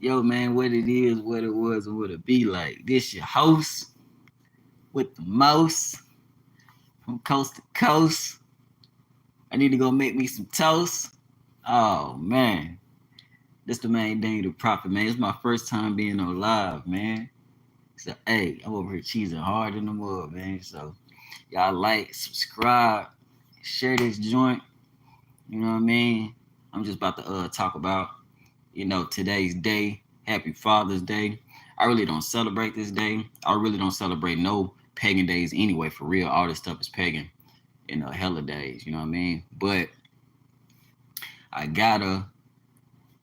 Yo, man, what it is, what it was, and what it be like. This your host with the most from coast to coast. I need to go make me some toast. Oh, man. This the main thing, the prophet, man. It's my first time being on live, man. So, hey, I'm over here cheesing hard in the mud, man. So, y'all like, subscribe, share this joint. You know what I mean? I'm just about to talk about, today's day. Happy Father's Day. I really don't celebrate this day. I really don't celebrate no pagan days anyway, for real. All this stuff is pagan, hella days, you know what I mean? But I gotta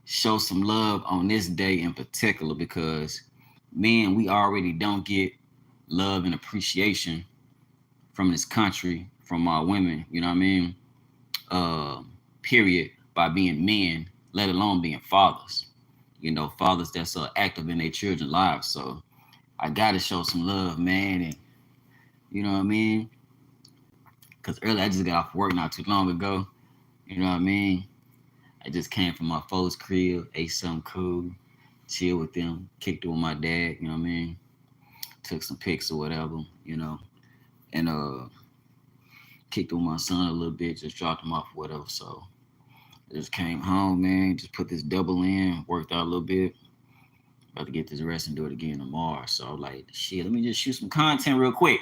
show some love on this day in particular because, man, we already don't get love and appreciation from this country, from our women, you know what I mean? Uh, Period, by being men, let alone being fathers. Fathers that's active in their children's lives. So I gotta show some love, man, and you know what I mean. Cause earlier I just got off work not too long ago. You know what I mean. I just came from my folks' crib, ate something cool, chill with them, kicked it with my dad. You know what I mean. Took some pics or whatever, and kicked it with my son a little bit, just dropped him off or whatever. So I just came home, man. Just put this double in, worked out a little bit. About to get this rest and do it again tomorrow. So I'm like, shit, let me just shoot some content real quick.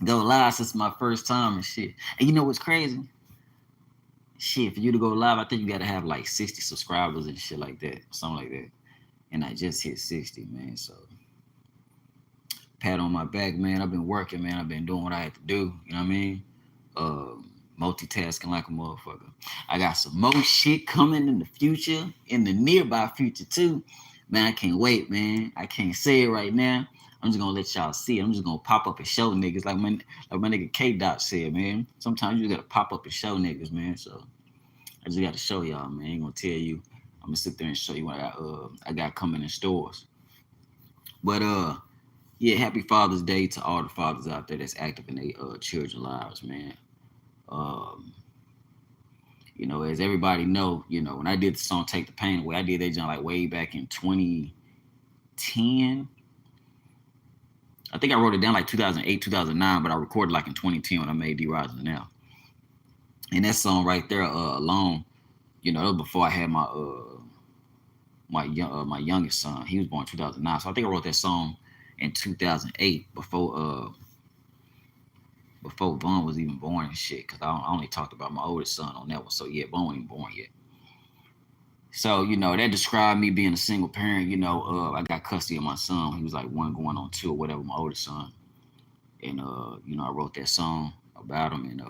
Go live since my first time and shit. And you know what's crazy? Shit, for you to go live, I think you gotta have like 60 subscribers and shit like that. Something like that. And I just hit 60, man. So pat on my back, man. I've been working, man. I've been doing what I had to do. You know what I mean? Uh, Multitasking like a motherfucker. I got some more shit coming in the future, in the nearby future too. Man, I can't wait, man. I can't say it right now. I'm just gonna let y'all see it. I'm just gonna pop up and show niggas like my nigga K Dot said, man. Sometimes you gotta pop up and show niggas, man. So I just gotta show y'all, man. I ain't gonna tell you. I'm gonna sit there and show you what I got coming in stores. But yeah, happy Father's Day to all the fathers out there that's active in their children's lives, man. Um, as everybody know, when I did the song "Take the Pain Away," I did that joint like way back in 2010. I think I wrote it down like 2008, 2009, but I recorded like in 2010 when I made D Rising Now. And that song right there alone, that was before I had my youngest son. He was born in 2009, so I think I wrote that song in 2008 before Vaughn was even born and shit. Cause I only talked about my oldest son on that one. So yeah, Vaughn wasn't born yet. So, that described me being a single parent. I got custody of my son. He was like one going on two or whatever, my oldest son. And, I wrote that song about him. And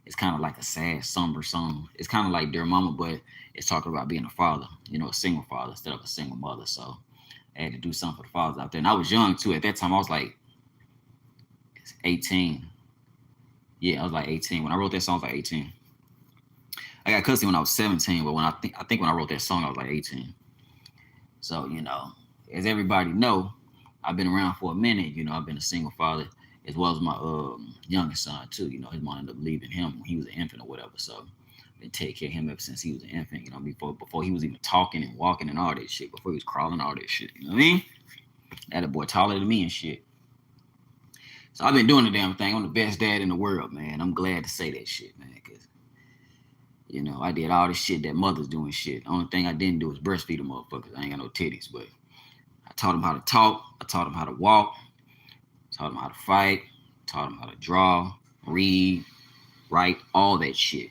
it's kind of like a sad, somber song. It's kind of like Dear Mama, but it's talking about being a father, a single father instead of a single mother. So I had to do something for the fathers out there. And I was young, too. At that time, I was like 18. Yeah, I was like 18. When I wrote that song, I was like 18. I got custody when I was 17, but when I think when I wrote that song, I was like 18. So, as everybody know, I've been around for a minute. I've been a single father as well as my youngest son too. His mom ended up leaving him when he was an infant or whatever. So I've been taking care of him ever since he was an infant. Before he was even talking and walking and all that shit. Before he was crawling, all that shit. You know what I mean? That a boy taller than me and shit. So I've been doing the damn thing. I'm the best dad in the world, man. I'm glad to say that shit, man, because I did all this shit that mothers do and shit. The only thing I didn't do was breastfeed them motherfuckers. I ain't got no titties, but I taught them how to talk. I taught them how to walk. Taught them how to fight. Taught them how to draw, read, write, all that shit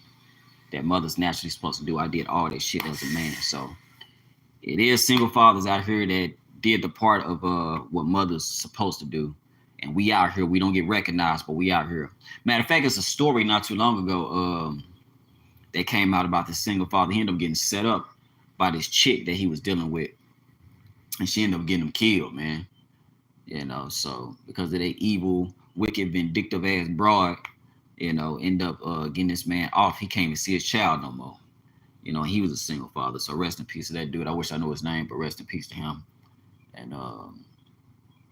that mothers naturally supposed to do. I did all that shit as a man. So it is single fathers out here that did the part of what mothers supposed to do. And we out here, we don't get recognized, but we out here. Matter of fact, it's a story not too long ago that came out about this single father. He ended up getting set up by this chick that he was dealing with. And she ended up getting him killed, man. So because of that evil, wicked, vindictive ass broad, end up getting this man off. He can't even see his child no more. He was a single father. So rest in peace to that dude. I wish I knew his name, but rest in peace to him. And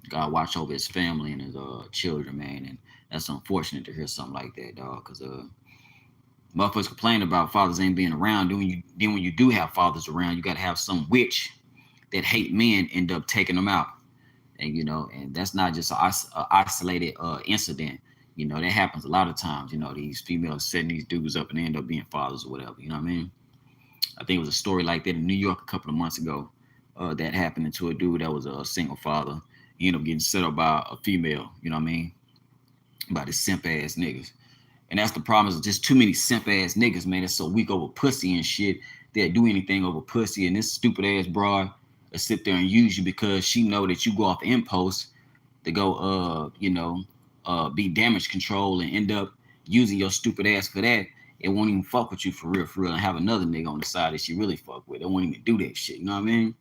God watch over his family and his children, man. And that's unfortunate to hear something like that, dog. Because motherfuckers complain about fathers ain't being around. Then when you do have fathers around, you got to have some witch that hate men end up taking them out. And and that's not just a isolated incident. That happens a lot of times. These females setting these dudes up and they end up being fathers or whatever. You know what I mean? I think it was a story like that in New York a couple of months ago. That happened to a dude that was a single father. He ended up getting set up by a female. You know what I mean? By the simp ass niggas. And that's the problem, is just too many simp ass niggas, man. That's so weak over pussy and shit. They'll do anything over pussy. And this stupid ass broad will sit there and use you because she know that you go off impulse to go be damage control and end up using your stupid ass for that. It won't even fuck with you for real, and have another nigga on the side that she really fuck with. It won't even do that shit. You know what I mean?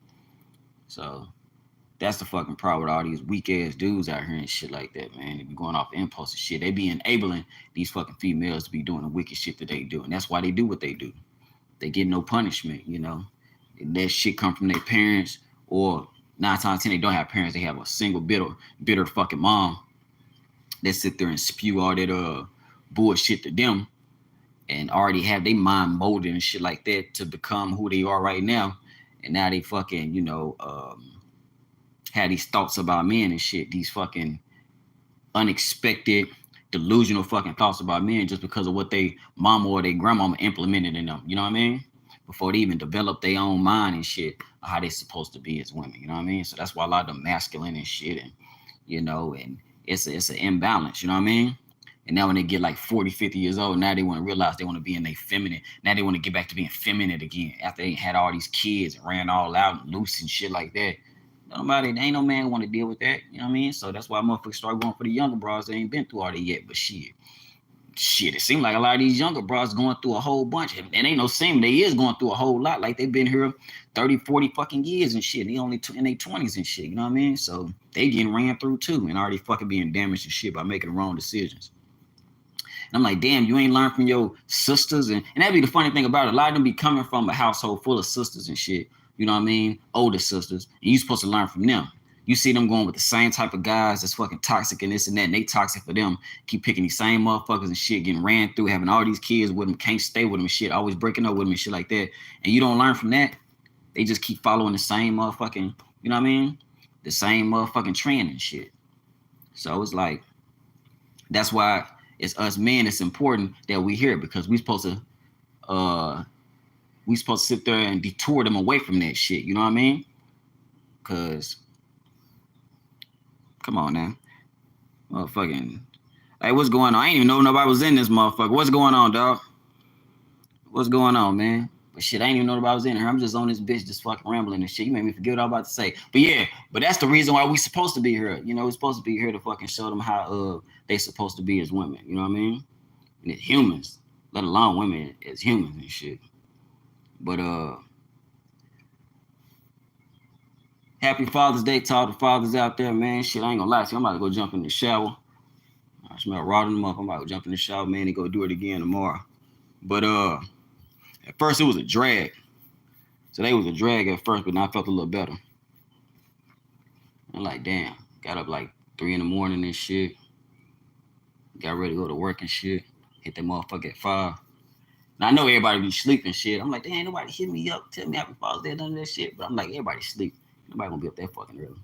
So that's the fucking problem with all these weak ass dudes out here and shit like that, man. They be going off impulse and shit. They be enabling these fucking females to be doing the wicked shit that they do. And that's why they do what they do. They get no punishment, And that shit come from their parents, or 9 times out of 10 they don't have parents. They have a single bitter fucking mom that sit there and spew all that bullshit to them and already have their mind molded and shit like that to become who they are right now. And now they fucking, had these thoughts about men and shit, these fucking unexpected, delusional fucking thoughts about men just because of what they mama or their grandmama implemented in them. You know what I mean? Before they even develop their own mind and shit, how they supposed to be as women. You know what I mean? So that's why a lot of them masculine and shit, and and it's an imbalance. You know what I mean? And now when they get like 40, 50 years old, now they want to realize they want to be in their feminine. Now they want to get back to being feminine again after they had all these kids and ran all out and loose and shit like that. Nobody, there ain't no man want to deal with that. You know what I mean? So that's why motherfuckers start going for the younger bros. They ain't been through all that yet, but shit, it seems like a lot of these younger bros going through a whole bunch. And ain't no seem they is going through a whole lot. Like they've been here 30, 40 fucking years and shit. They only in their 20s and shit. You know what I mean? So they getting ran through too and already fucking being damaged and shit by making the wrong decisions. And I'm like, damn, you ain't learned from your sisters. And that'd be the funny thing about it. A lot of them be coming from a household full of sisters and shit. You know what I mean? Older sisters. And you supposed to learn from them. You see them going with the same type of guys that's fucking toxic and this and that, and they toxic for them. Keep picking these same motherfuckers and shit, getting ran through, having all these kids with them, can't stay with them and shit, always breaking up with them and shit like that. And you don't learn from that. They just keep following the same motherfucking, you know what I mean? The same motherfucking trend and shit. So it's like, that's why it's us men, it's important that we hear it, because we supposed to sit there and detour them away from that shit. You know what I mean? Because come on now. Motherfucking. Hey, what's going on? I ain't even know nobody was in this motherfucker. What's going on, dog? What's going on, man? But shit, I ain't even know nobody was in here. I'm just on this bitch just fucking rambling and shit. You made me forget what I was about to say. But yeah, that's the reason why we supposed to be here. We're supposed to be here to fucking show them how they supposed to be as women. You know what I mean? And as humans, let alone women as humans and shit. But happy Father's Day to all the fathers out there, man. Shit, I ain't gonna lie to you. I'm about to go jump in the shower. I smell rotting them up. I'm about to jump in the shower, man, and go do it again tomorrow. But at first it was a drag. Today was a drag at first, but now I felt a little better. I'm like, damn. Got up like 3 in the morning and shit. Got ready to go to work and shit. Hit that motherfucker at 5. Now I know everybody be sleeping shit. I'm like, ain't nobody hit me up, tell me happy Father's Day, none of that shit. But I'm like, everybody sleep. Nobody gonna be up that fucking early.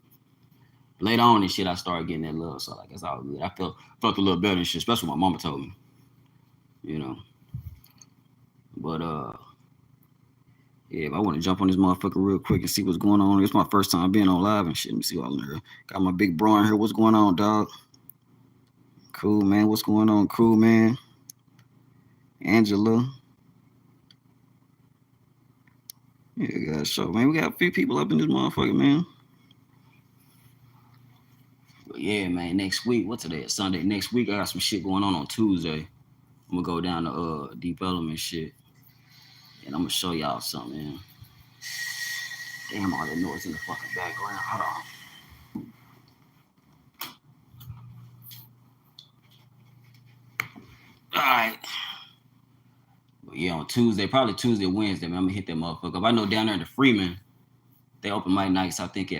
Later on and shit, I started getting that love, so like it's all good. I felt a little better and shit, especially when my mama told me. But yeah, if I want to jump on this motherfucker real quick and see what's going on. It's my first time being on live and shit. Let me see what I'm here. Got my big bro in here. What's going on, dog? Cool, man. What's going on? Cool, man. Angela. Yeah, got a show, man. We got a few people up in this motherfucker, man. But yeah, man. Next week, what's today? Sunday. Next week, I got some shit going on Tuesday. I'm gonna go down to Deep Element shit, and I'm gonna show y'all something, man. Damn, all that noise in the fucking background. Hold on. All right. But yeah, on Tuesday, probably Tuesday or Wednesday, man, I'm gonna hit that motherfucker up. I know down there in the Freeman, they open mic nights, I think,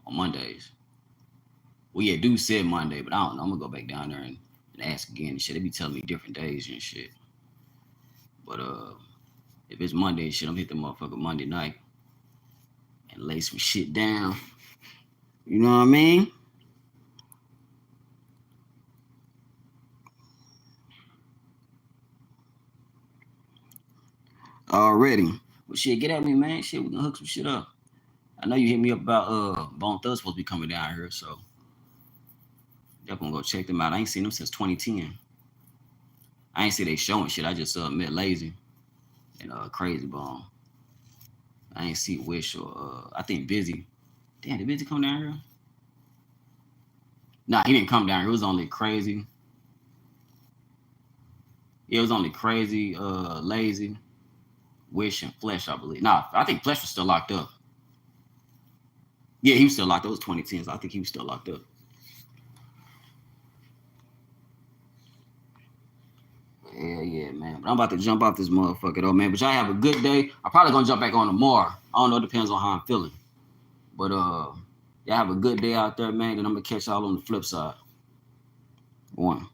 on Mondays. Well, yeah, dude said Monday, but I don't know. I'm gonna go back down there and ask again and shit. They be telling me different days and shit. But if it's Monday and shit, I'm hit the motherfucker Monday night. and lay some shit down. You know what I mean? Already. Well, shit, get at me, man. Shit, we can hook some shit up. I know you hit me up about Bone Thugs supposed to be coming down here, so y'all gonna go check them out. I ain't seen them since 2010. I ain't see they showing shit. I just met Lazy and Crazy Bone. I ain't see Wish or I think Busy. Damn, did Busy come down here? Nah, he didn't come down here. It was only Crazy. Yeah, it was only Crazy, Lazy, Wish, and Flesh, I believe. Nah, I think Flesh was still locked up. Yeah, he was still locked up. It was 2010, so I think he was still locked up. Yeah, man. But I'm about to jump off this motherfucker though, man. But y'all have a good day. I'm probably gonna jump back on tomorrow. I don't know, it depends on how I'm feeling. But y'all have a good day out there, man. And I'm gonna catch y'all on the flip side. One.